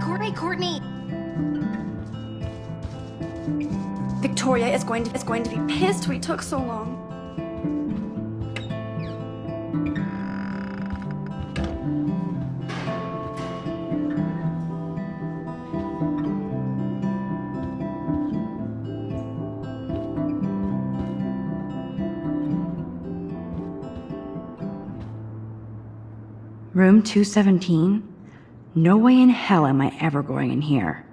Courtney. Victoria is going to be pissed we took so long. Room 217? No way in hell am I ever going in here.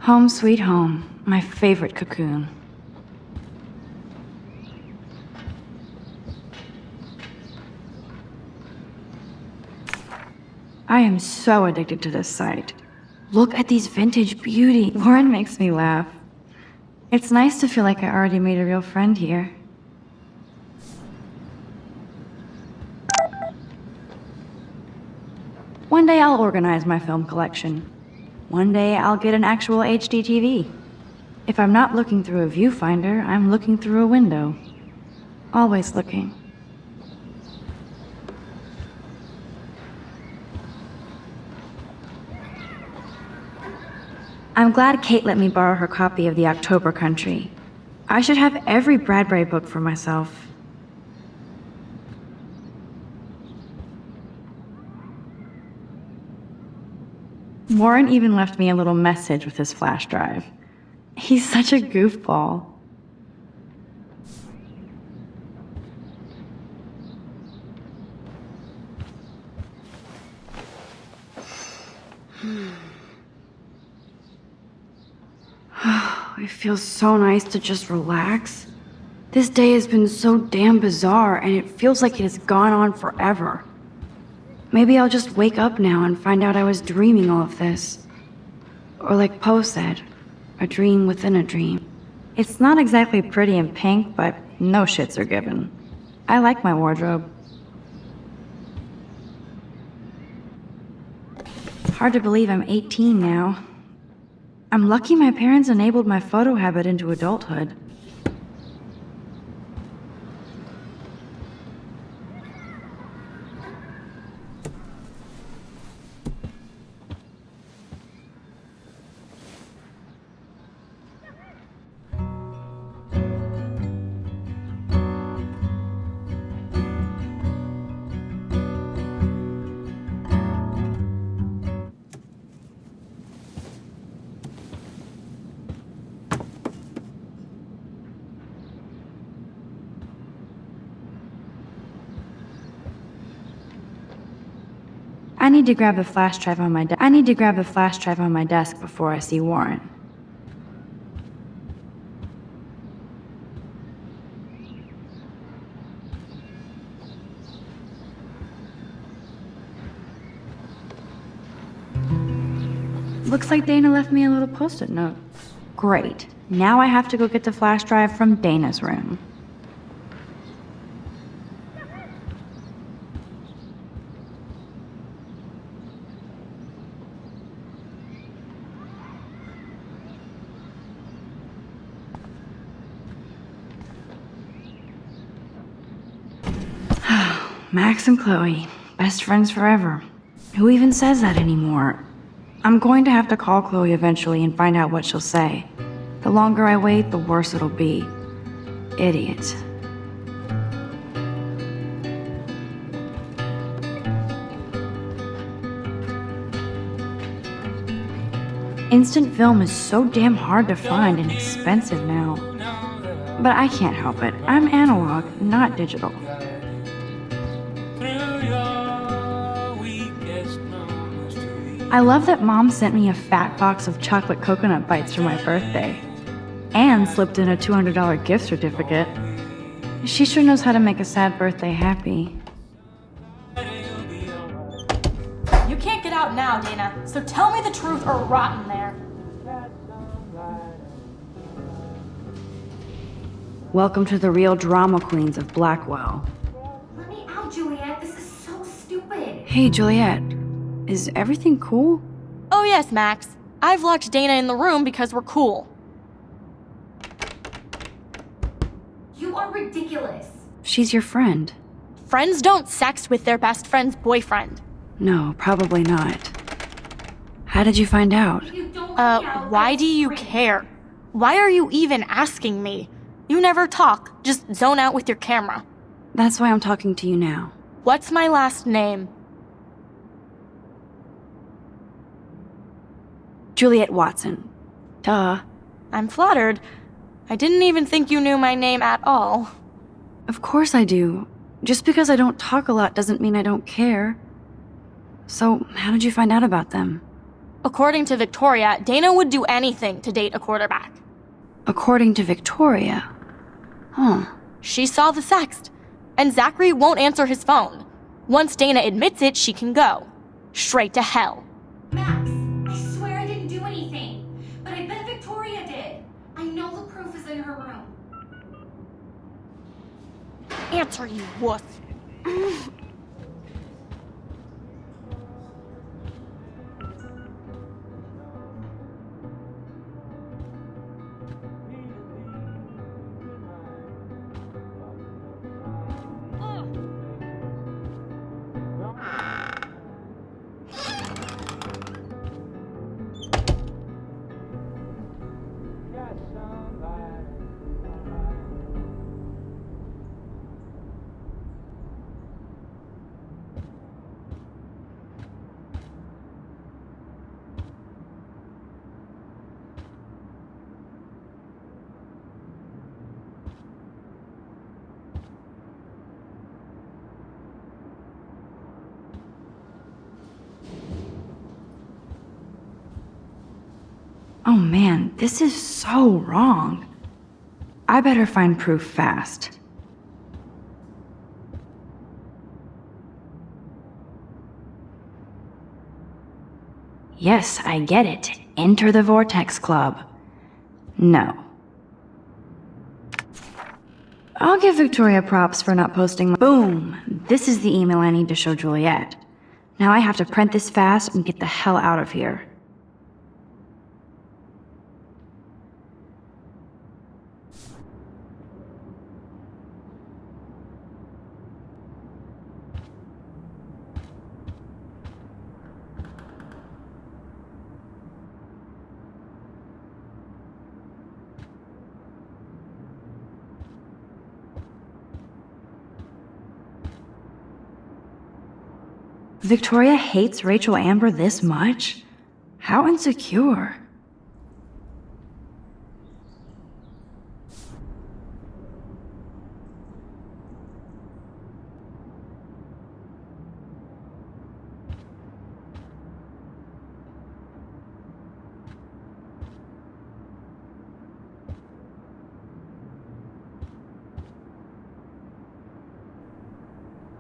Home sweet home, my favorite cocoon. I am so addicted to this site. Look at these vintage beauty. Warren makes me laugh. It's nice to feel like I already made a real friend here. One day I'll organize my film collection. One day I'll get an actual HD TV. If I'm not looking through a viewfinder, I'm looking through a window. Always looking. I'm glad Kate let me borrow her copy of The October Country. I should have every Bradbury book for myself. Warren even left me a little message with his flash drive. He's such a goofball. It feels so nice to just relax. This day has been so damn bizarre, and it feels like it has gone on forever. Maybe I'll just wake up now and find out I was dreaming all of this. Or like Poe said, a dream within a dream. It's not exactly pretty and pink, but no shits are given. I like my wardrobe. Hard to believe I'm 18 now. I'm lucky my parents enabled my photo habit into adulthood. I need to grab the flash drive on my desk before I see Warren. Looks like Dana left me a little post-it note. Great. Now I have to go get the flash drive from Dana's room. Max and Chloe, best friends forever. Who even says that anymore? I'm going to have to call Chloe eventually and find out what she'll say. The longer I wait, the worse it'll be. Idiot. Instant film is so damn hard to find and expensive now. But I can't help it. I'm analog, not digital. I love that Mom sent me a fat box of chocolate coconut bites for my birthday. And slipped in a $200 gift certificate. She sure knows how to make a sad birthday happy. You can't get out now, Dana, so tell me the truth or rot in there. Welcome to the real drama queens of Blackwell. Let me out, Juliet. This is so stupid. Hey, Juliet. Is everything cool? Oh yes, Max. I've locked Dana in the room because we're cool. You are ridiculous. She's your friend. Friends don't sex with their best friend's boyfriend. No, probably not. How did you find out? If you don't let me out, Why I do you scream. care? Why are you even asking me? You never talk, just zone out with your camera. That's why I'm talking to you now. What's my last name? Juliet Watson. Duh. I'm flattered. I didn't even think you knew my name at all. Of course I do. Just because I don't talk a lot doesn't mean I don't care. So, how did you find out about them? According to Victoria, Dana would do anything to date a quarterback. According to Victoria. Huh. She saw the sext, and Zachary won't answer his phone. Once Dana admits it, she can go. Straight to hell. Max, I swear I didn't do anything. But I bet Victoria did. I know the proof is in her room. Answer, you wuss. Oh man, this is so wrong. I better find proof fast. Yes, I get it. Enter the Vortex Club. No. I'll give Victoria props for not posting. Boom! This is the email I need to show Juliet. Now I have to print this fast and get the hell out of here. Victoria hates Rachel Amber this much? How insecure.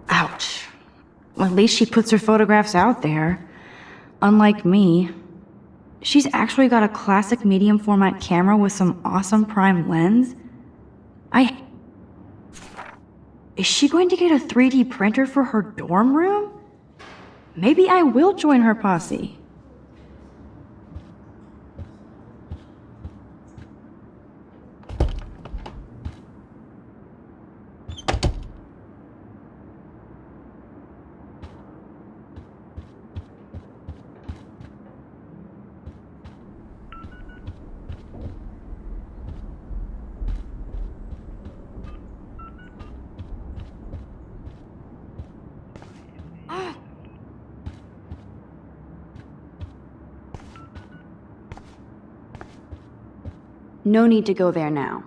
Ouch. Well, at least she puts her photographs out there. Unlike me. She's actually got a classic medium format camera with some awesome prime lens. Is she going to get a 3D printer for her dorm room? Maybe I will join her posse. No need to go there now.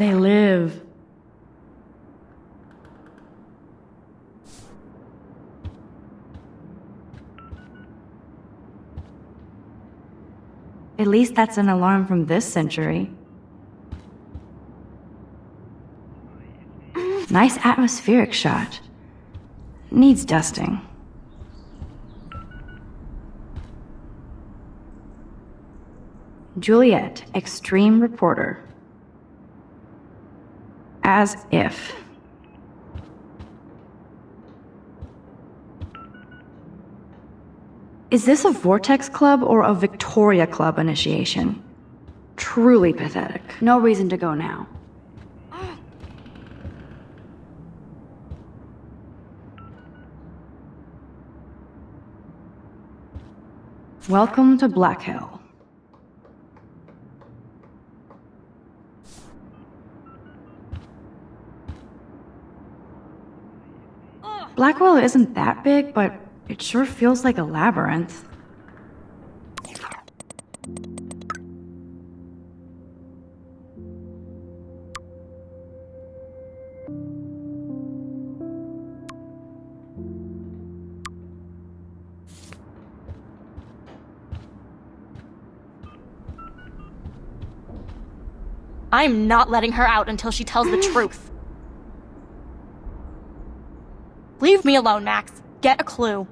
They live. At least that's an alarm from this century. Nice atmospheric shot. Needs dusting. Juliet, extreme reporter. As if. Is this a Vortex Club or a Victoria Club initiation? Truly pathetic. No reason to go now. Welcome to Blackwell. Blackwell isn't that big, but it sure feels like a labyrinth. I'm not letting her out until she tells the truth. Leave me alone, Max. Get a clue.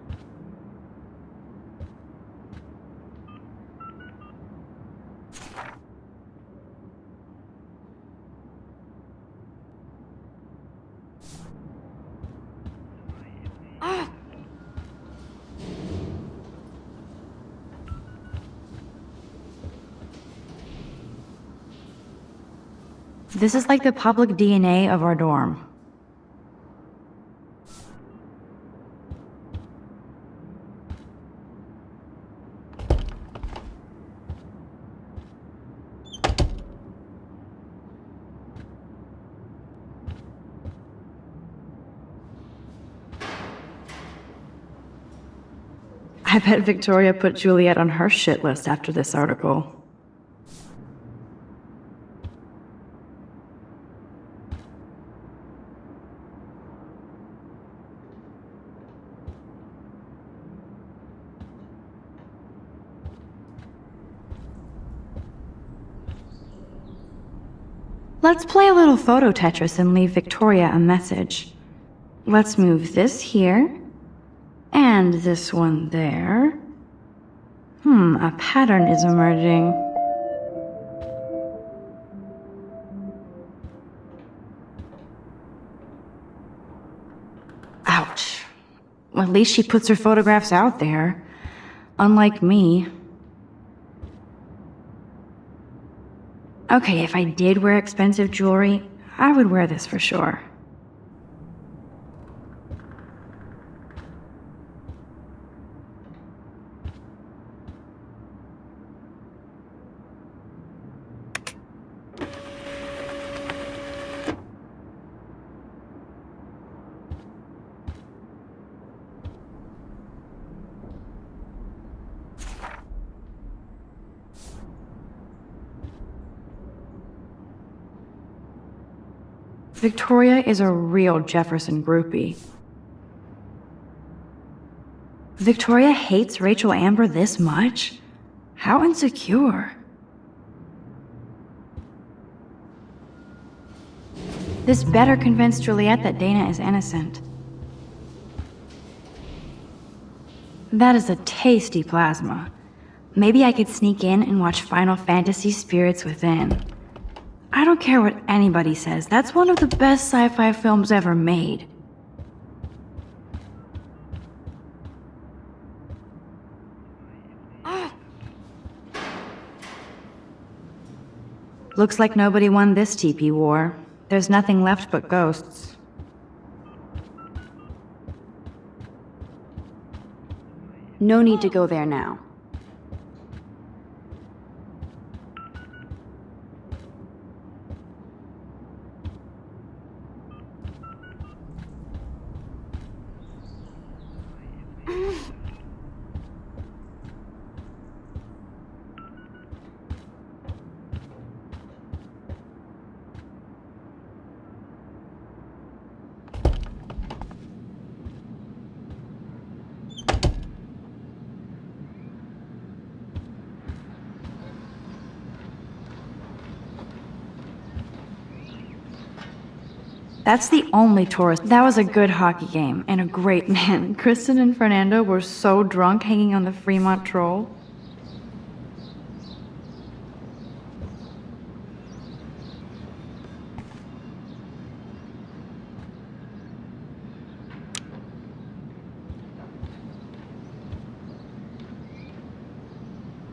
This is like the public DNA of our dorm. I bet Victoria put Juliet on her shit list after this article. Let's play a little photo Tetris and leave Victoria a message. Let's move this here, and this one there. A pattern is emerging. Ouch. Well, at least she puts her photographs out there. Unlike me. Okay, if I did wear expensive jewelry, I would wear this for sure. Victoria is a real Jefferson groupie. Victoria hates Rachel Amber this much? How insecure. This better convince Juliet that Dana is innocent. That is a tasty plasma. Maybe I could sneak in and watch Final Fantasy Spirits Within. I don't care what anybody says, that's one of the best sci-fi films ever made. Looks like nobody won this TP war. There's nothing left but ghosts. No need to go there now. That's the only tourist. That was a good hockey game and a great man. Kristen and Fernando were so drunk hanging on the Fremont Troll.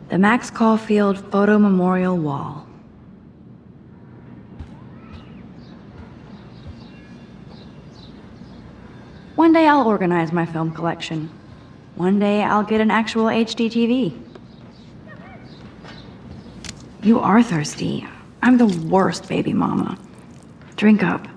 The Max Caulfield Photo Memorial Wall. One day I'll organize my film collection. One day I'll get an actual HD TV. You are thirsty. I'm the worst baby mama. Drink up.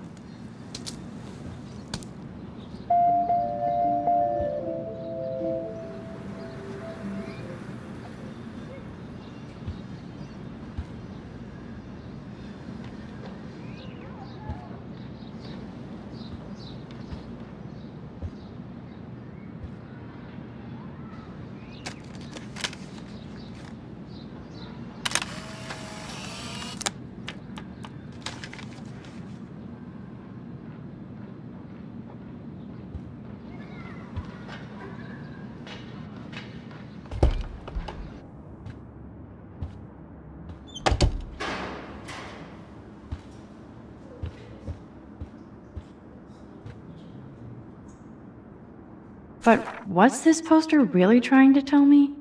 But what's this poster really trying to tell me?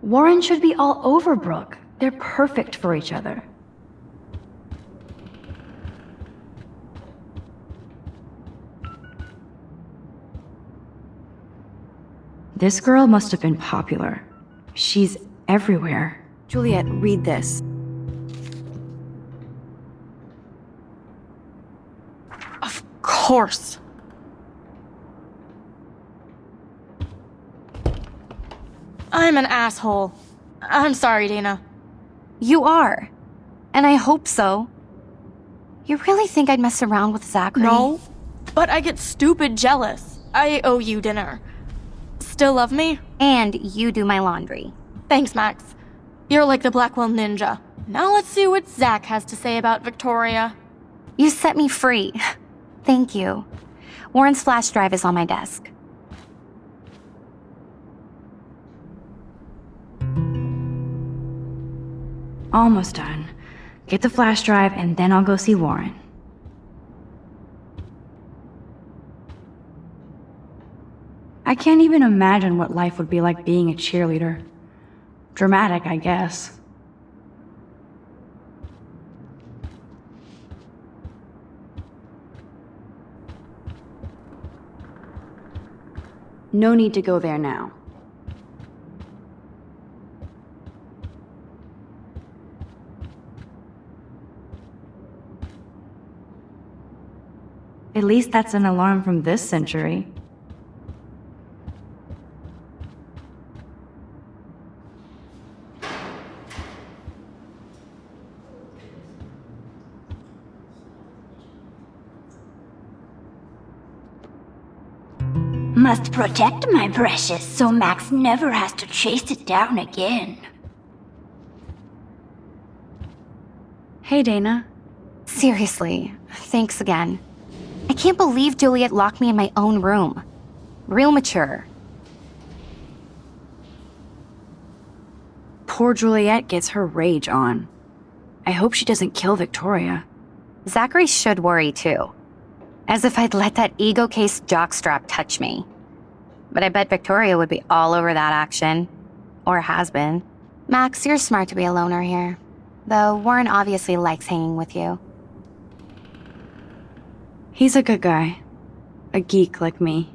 Warren should be all over Brooke. They're perfect for each other. This girl must have been popular. She's everywhere. Juliet, read this. Of course. I'm an asshole. I'm sorry, Dana. You are. And I hope so. You really think I'd mess around with Zachary? No, but I get stupid jealous. I owe you dinner. Still love me? And you do my laundry. Thanks, Max. You're like the Blackwell ninja. Now let's see what Zach has to say about Victoria. You set me free. Thank you. Warren's flash drive is on my desk. Almost done. Get the flash drive and then I'll go see Warren. I can't even imagine what life would be like being a cheerleader. Dramatic, I guess. No need to go there now. At least that's an alarm from this century. Must protect my precious so Max never has to chase it down again. Hey, Dana. Seriously, thanks again. I can't believe Juliet locked me in my own room. Real mature. Poor Juliet gets her rage on. I hope she doesn't kill Victoria. Zachary should worry too. As if I'd let that ego-cased jockstrap touch me. But I bet Victoria would be all over that action. Or has been. Max, you're smart to be a loner here. Though Warren obviously likes hanging with you. He's a good guy. A geek like me.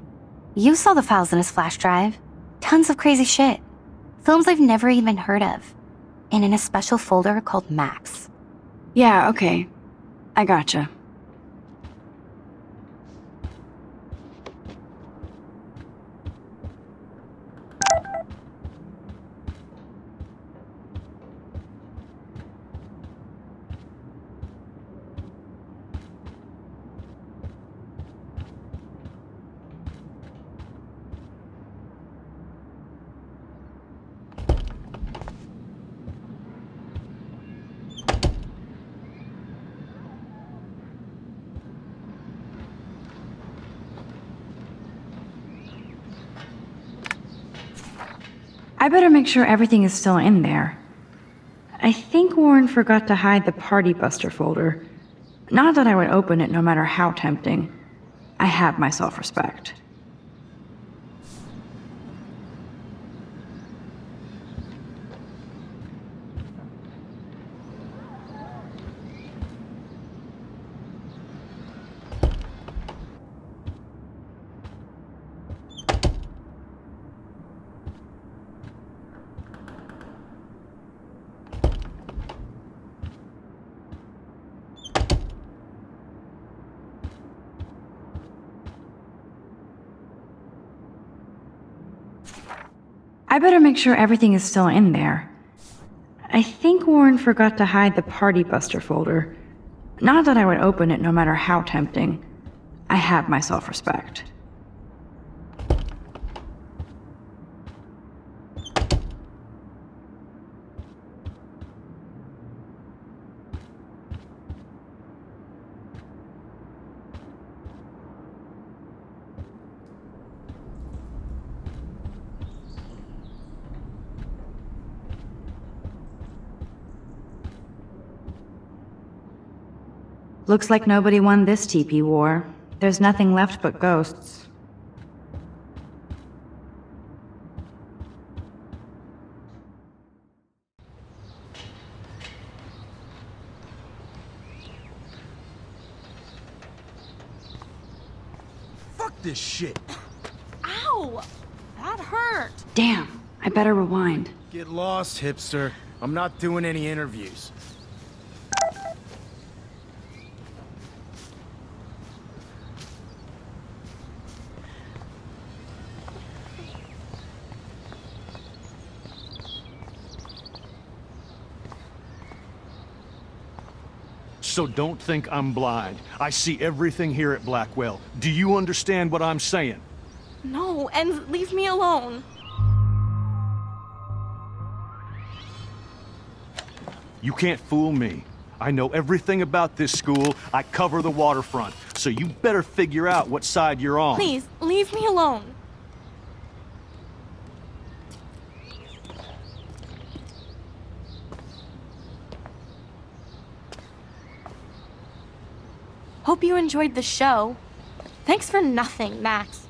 You saw the files in his flash drive. Tons of crazy shit. Films I've never even heard of. And in a special folder called Max. Yeah, okay. I gotcha. I better make sure everything is still in there. I think Warren forgot to hide the Party Buster folder. Not that I would open it no matter how tempting. I have my self-respect. I better make sure everything is still in there. I think Warren forgot to hide the Party Buster folder. Not that I would open it no matter how tempting. I have my self-respect. Looks like nobody won this TP war. There's nothing left but ghosts. Fuck this shit. Ow! That hurt. Damn, I better rewind. Get lost, hipster. I'm not doing any interviews. So don't think I'm blind. I see everything here at Blackwell. Do you understand what I'm saying? No, and leave me alone. You can't fool me. I know everything about this school. I cover the waterfront. So you better figure out what side you're on. Please, leave me alone. Hope you enjoyed the show. Thanks for nothing, Max.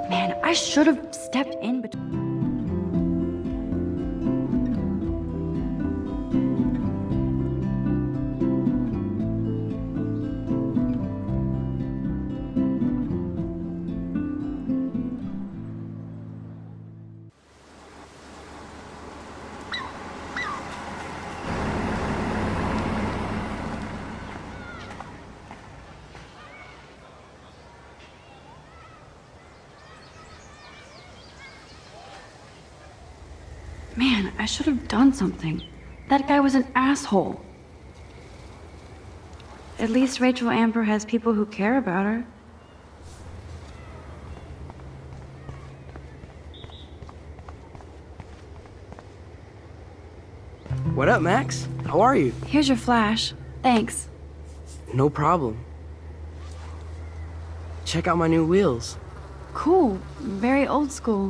Man, I should have stepped in between. Man, I should have done something. That guy was an asshole. At least Rachel Amber has people who care about her. What up, Max? How are you? Here's your flash. Thanks. No problem. Check out my new wheels. Cool. Very old school.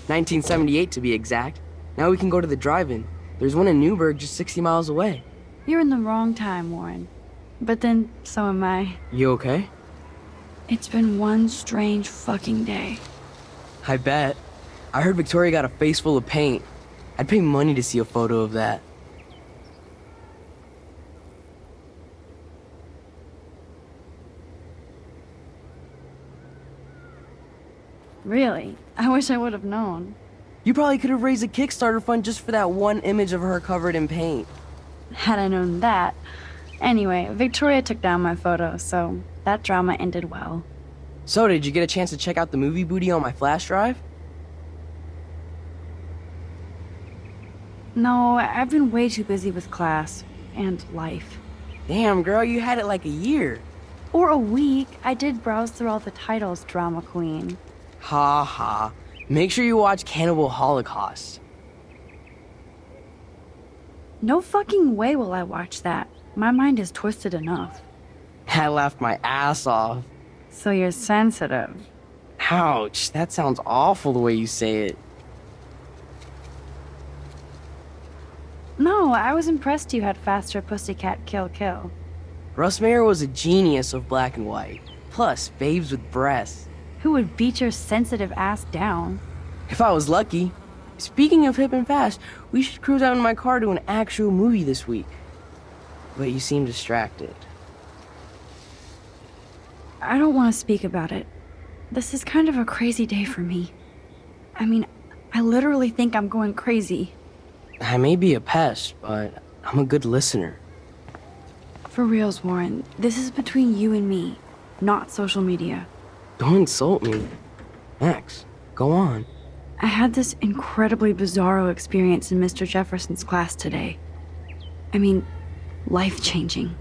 1978 to be exact. Now we can go to the drive-in. There's one in Newburgh just 60 miles away. You're in the wrong time, Warren. But then, so am I. You okay? It's been one strange fucking day. I bet. I heard Victoria got a face full of paint. I'd pay money to see a photo of that. Really? I wish I would have known. You probably could have raised a Kickstarter fund just for that one image of her covered in paint. Had I known that. Anyway, Victoria took down my photo, so that drama ended well. So, did you get a chance to check out the movie booty on my flash drive? No, I've been way too busy with class and life. Damn, girl, you had it like a year. Or a week. I did browse through all the titles, drama queen. Ha ha. Make sure you watch Cannibal Holocaust. No fucking way will I watch that. My mind is twisted enough. I laughed my ass off. So you're sensitive. Ouch, that sounds awful the way you say it. No, I was impressed you had faster pussycat kill. Russ Mayer was a genius of black and white. Plus, babes with breasts. Who would beat your sensitive ass down? If I was lucky. Speaking of hip and fast, we should cruise out in my car to an actual movie this week. But you seem distracted. I don't want to speak about it. This is kind of a crazy day for me. I mean, I literally think I'm going crazy. I may be a pest, but I'm a good listener. For reals, Warren, this is between you and me, not social media. Don't insult me. Max, go on. I had this incredibly bizarro experience in Mr. Jefferson's class today. I mean, life-changing.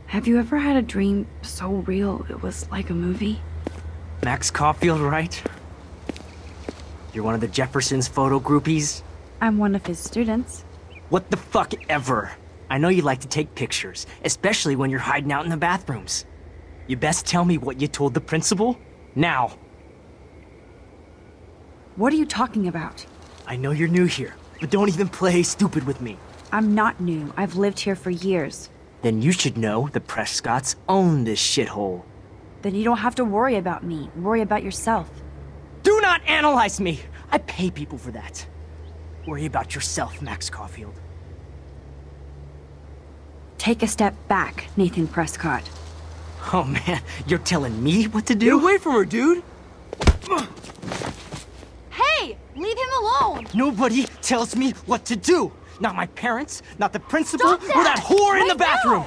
Have you ever had a dream so real it was like a movie? Max Caulfield, right? You're one of the Jefferson's photo groupies? I'm one of his students. What the fuck ever? I know you like to take pictures, especially when you're hiding out in the bathrooms. You best tell me what you told the principal, now. What are you talking about? I know you're new here, but don't even play stupid with me. I'm not new. I've lived here for years. Then you should know the Prescotts own this shithole. Then you don't have to worry about me. Worry about yourself. Do not analyze me! I pay people for that. Worry about yourself, Max Caulfield. Take a step back, Nathan Prescott. Oh man, you're telling me what to do? Get away from her, dude! Hey! Leave him alone! Nobody tells me what to do! Not my parents, not the principal, Stop that! or that whore in the bathroom!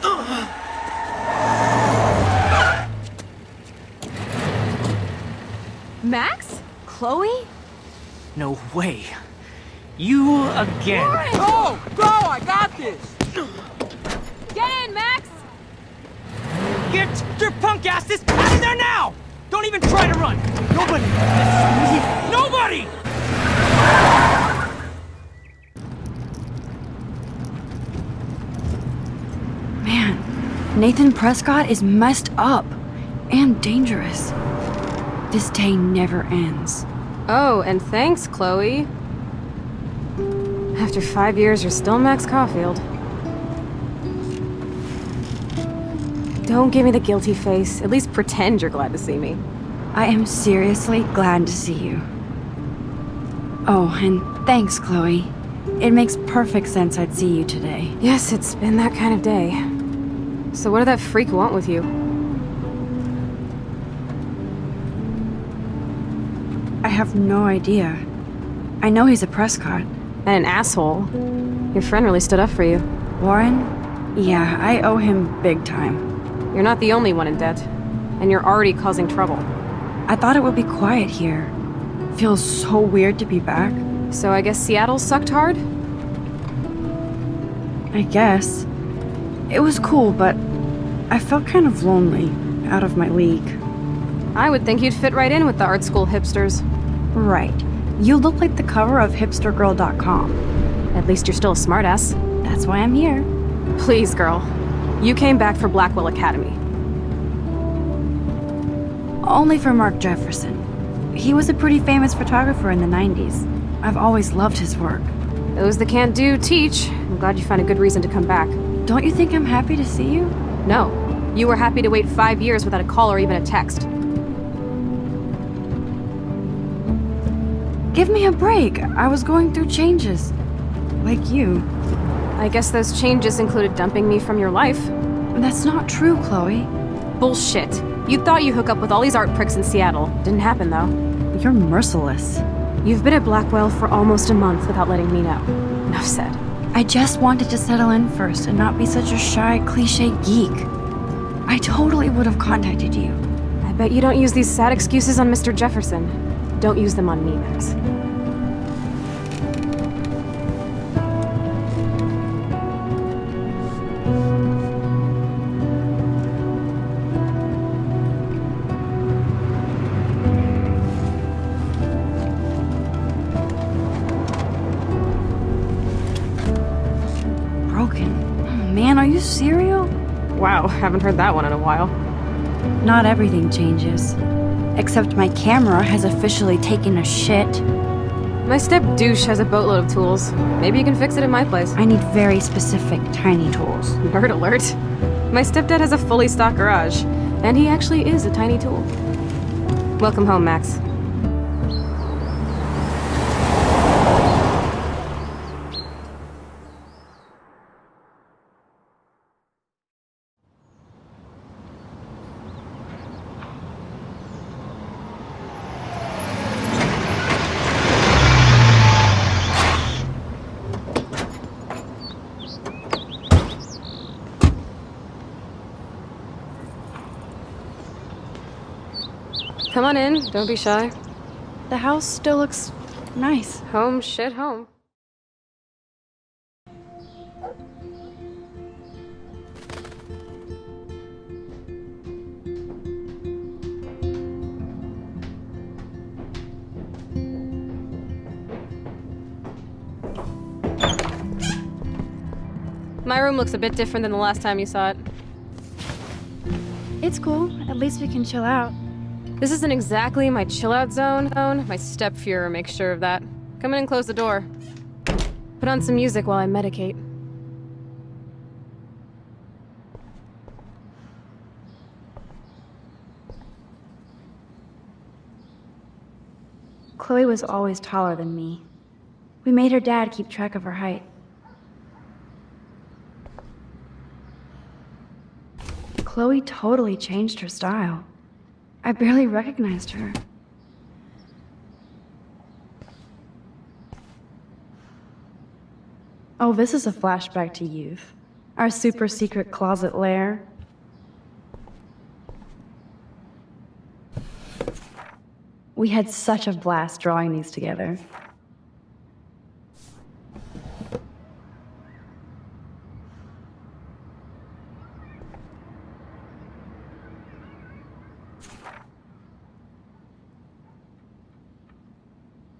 Max? Chloe? No way. You again. Go! Go! I got this! Get in, Max! Get your punk asses out of there now! Don't even try to run! Nobody! Nobody! Man, Nathan Prescott is messed up and dangerous. This day never ends. Oh, and thanks, Chloe. After 5 years, you're still Max Caulfield. Don't give me the guilty face. At least pretend you're glad to see me. I am seriously glad to see you. Oh, and thanks, Chloe. It makes perfect sense I'd see you today. Yes, it's been that kind of day. So what did that freak want with you? I have no idea. I know he's a Prescott. And an asshole. Your friend really stood up for you. Warren? Yeah, I owe him big time. You're not the only one in debt. And you're already causing trouble. I thought it would be quiet here. Feels so weird to be back. So I guess Seattle sucked hard? I guess. It was cool, but I felt kind of lonely, out of my league. I would think you'd fit right in with the art school hipsters. Right. You look like the cover of hipstergirl.com. At least you're still a smartass. That's why I'm here. Please, girl. You came back for Blackwell Academy. Only for Mark Jefferson. He was a pretty famous photographer in the 90s. I've always loved his work. Those that can't do, teach. I'm glad you found a good reason to come back. Don't you think I'm happy to see you? No. You were happy to wait 5 years without a call or even a text. Give me a break. I was going through changes. Like you. I guess those changes included dumping me from your life. That's not true, Chloe. Bullshit. You thought you'd hook up with all these art pricks in Seattle. Didn't happen, though. You're merciless. You've been at Blackwell for almost a month without letting me know. Enough said. I just wanted to settle in first and not be such a shy, cliche geek. I totally would have contacted you. I bet you don't use these sad excuses on Mr. Jefferson. Don't use them on me, Max. Broken. Oh, man, are you serial? Wow, haven't heard that one in a while. Not everything changes. Except my camera has officially taken a shit. My step-douche has a boatload of tools. Maybe you can fix it at my place. I need very specific tiny tools. Nerd alert. My stepdad has a fully stocked garage, and he actually is a tiny tool. Welcome home, Max. Come on in, don't be shy. The house still looks nice. Home, shit, home. My room looks a bit different than the last time you saw it. It's cool. At least we can chill out. This isn't exactly my chill-out zone. My step-Fuhrer makes sure of that. Come in and close the door. Put on some music while I medicate. Chloe was always taller than me. We made her dad keep track of her height. Chloe totally changed her style. I barely recognized her. Oh, this is a flashback to youth. Our super secret closet lair. We had such a blast drawing these together.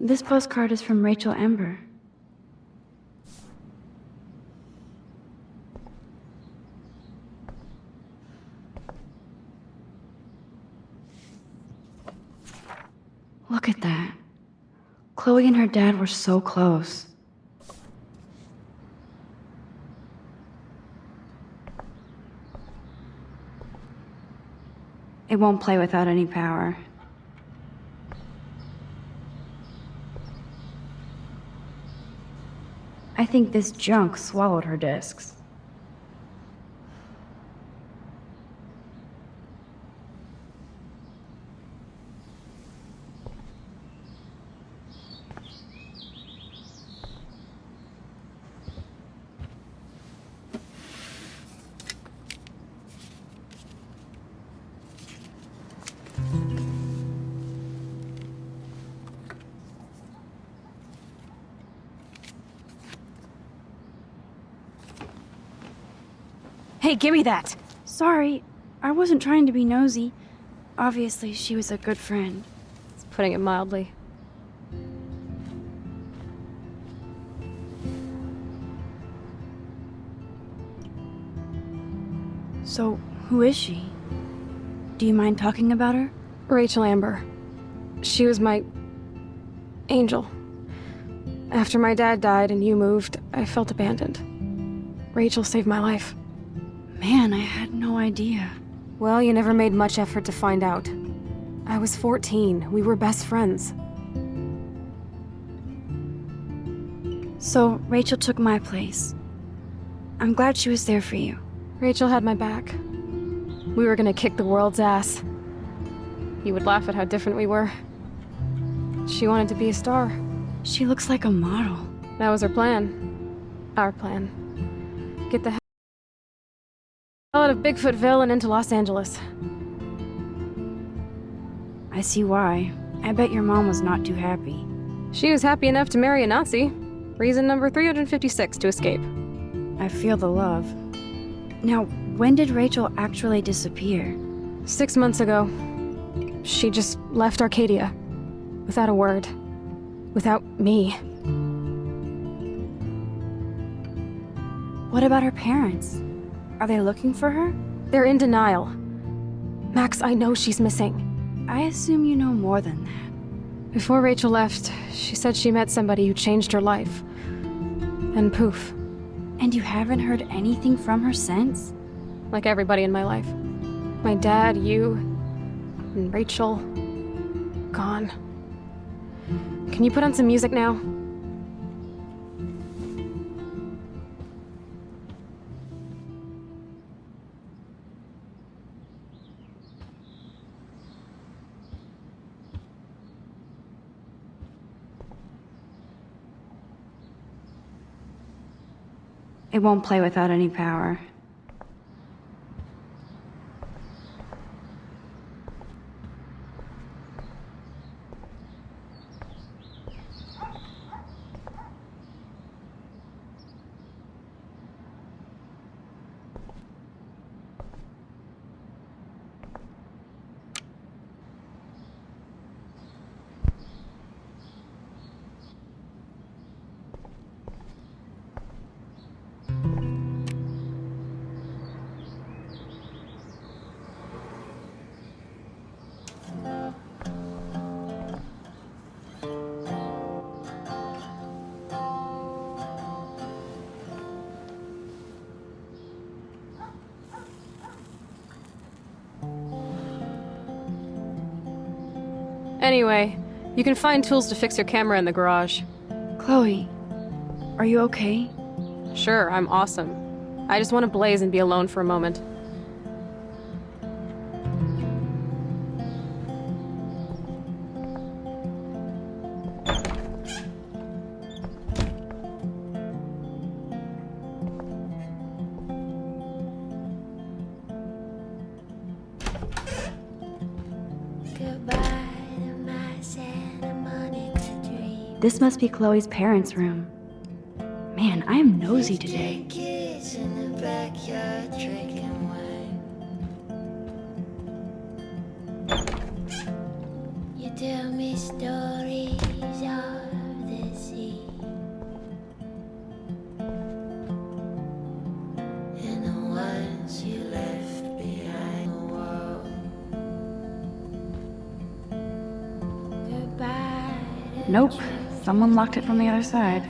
This postcard is from Rachel Ember. Look at that. Chloe and her dad were so close. It won't play without any power. I think this junk swallowed her discs. Hey, give me that! Sorry, I wasn't trying to be nosy. Obviously, she was a good friend. It's putting it mildly. So, who is she? Do you mind talking about her? Rachel Amber. She was my angel. After my dad died and you moved, I felt abandoned. Rachel saved my life. Man, I had no idea. Well, you never made much effort to find out. I was 14. We were best friends. So, Rachel took my place. I'm glad she was there for you. Rachel had my back. We were gonna kick the world's ass. You would laugh at how different we were. She wanted to be a star. She looks like a model. That was her plan. Our plan. Get the hell out of Bigfootville and into Los Angeles. I see why. I bet your mom was not too happy. She was happy enough to marry a Nazi. Reason number 356 to escape. I feel the love. Now, when did Rachel actually disappear? 6 months ago. She just left Arcadia. Without a word. Without me. What about her parents? Are they looking for her? They're in denial. Max, I know she's missing. I assume you know more than that. Before Rachel left, she said she met somebody who changed her life. And poof. And you haven't heard anything from her since? Like everybody in my life. My dad, you, and Rachel. Gone. Can you put on some music now? It won't play without any power. Anyway, you can find tools to fix your camera in the garage. Chloe, are you okay? Sure, I'm awesome. I just want to blaze and be alone for a moment. This must be Chloe's parents' room. Man, I am nosy today. Kids in the backyard drinking wine. You tell me stories of the sea and the ones you left behind the wall. Goodbye. Nope, someone locked it from the other side.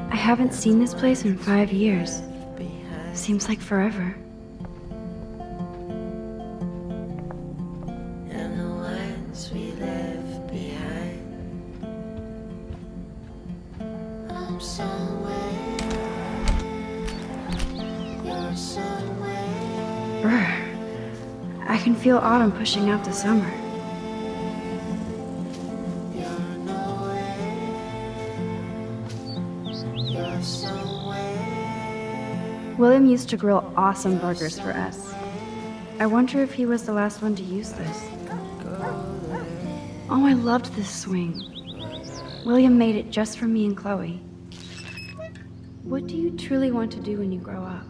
I haven't seen this place in 5 years. Seems like forever. And the ones we left behind. I'm somewhere, you're somewhere. Brr. I can feel autumn pushing out the summer. You're nowhere, you're somewhere. William used to grill awesome burgers for us. I wonder if he was the last one to use this. Oh, I loved this swing. William made it just for me and Chloe. What do you truly want to do when you grow up?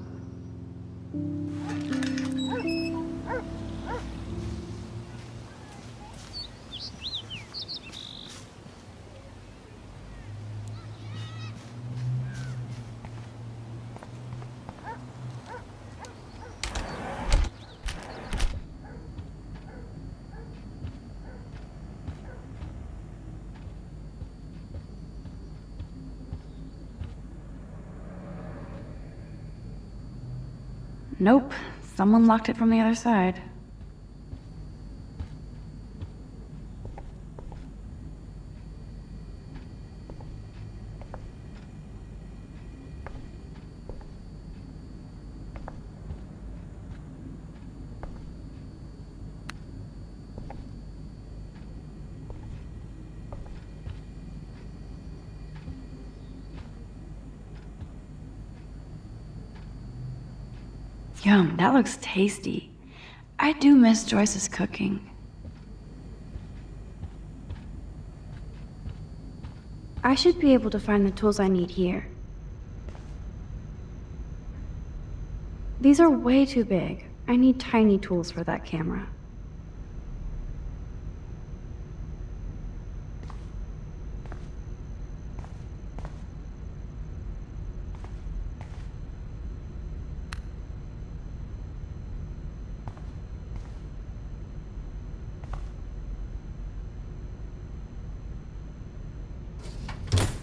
Nope, someone locked it from the other side. Yum, that looks tasty. I do miss Joyce's cooking. I should be able to find the tools I need here. These are way too big. I need tiny tools for that camera.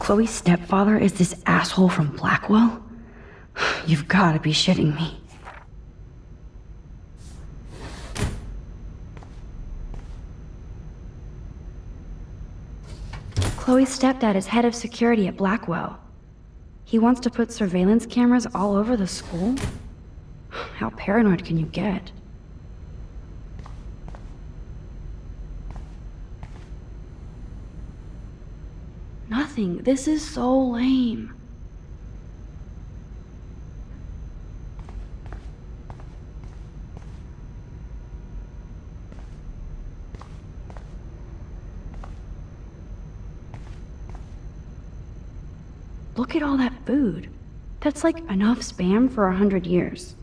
Chloe's stepfather is this asshole from Blackwell? You've gotta be shitting me. Chloe's stepdad is head of security at Blackwell. He wants to put surveillance cameras all over the school? How paranoid can you get? Nothing. This is so lame. Look at all that food. That's like enough spam for 100 years.